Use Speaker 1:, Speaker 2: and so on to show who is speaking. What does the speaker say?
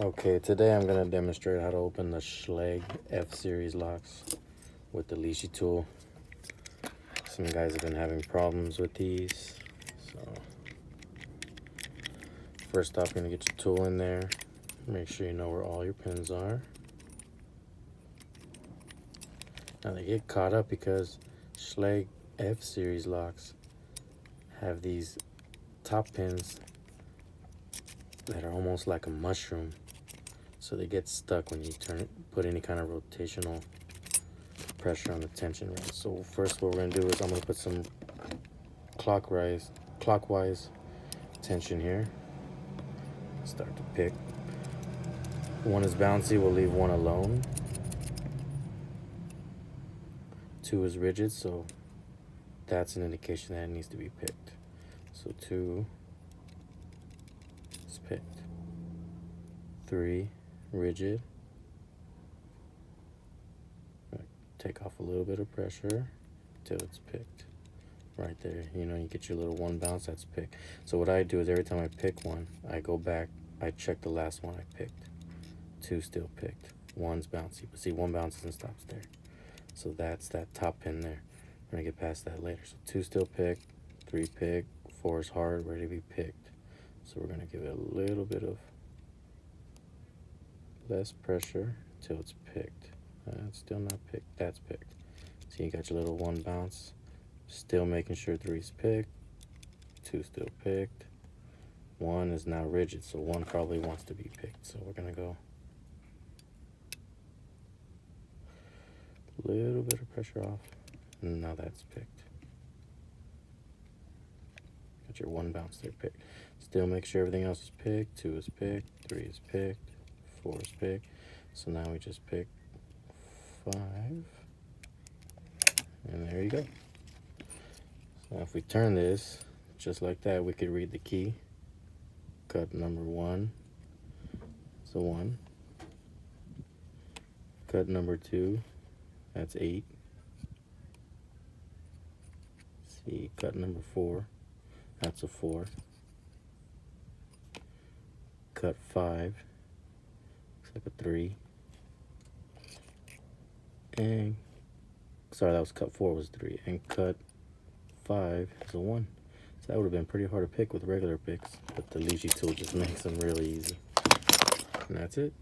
Speaker 1: Okay, today I'm going to demonstrate how to open the Schlage F Series locks with the Lishi tool. Some guys have been having problems with these. So first off, you're going to get your tool in there. Make sure you know where all your pins are. Now they get caught up because Schlage F Series locks have these top pins that are almost like a mushroom. So they get stuck when you put any kind of rotational pressure on the tension ring. So first what we're going to do is I'm going to put some clockwise tension here. Start to pick. One is bouncy, we'll leave one alone. Two is rigid, so that's an indication that it needs to be picked. So two is picked. Three, rigid. Take off a little bit of pressure till it's picked. Right there, you know, you get your little one bounce, that's picked. So what I do is every time I pick one, I go back, I check the last one I picked. Two still picked, one's bouncy, but see, one bounces and stops there. So that's that top pin there. We're gonna get past that later. So two still picked, three picked, four is hard, ready to be picked. So we're gonna give it a little bit of less pressure till it's picked. It's still not picked, that's picked. So you got your little one bounce. Still making sure three's picked, two still picked. One is now rigid, so one probably wants to be picked. So we're gonna go a little bit of pressure off. Now that's picked. Got your one bounce there picked. Still make sure everything else is picked. Two is picked, three is picked, four is picked. So now we just pick five. And there you go. Now if we turn this just like that, we could read the key. Cut number one is a 1. Cut number 2, that's 8. See, cut number 4, that's a 4. Cut 5, looks like a 3. And sorry, that was cut 4 was 3, and cut 5 is a 1. So that would have been pretty hard to pick with regular picks, but the Lishi tool just makes them really easy. And that's it.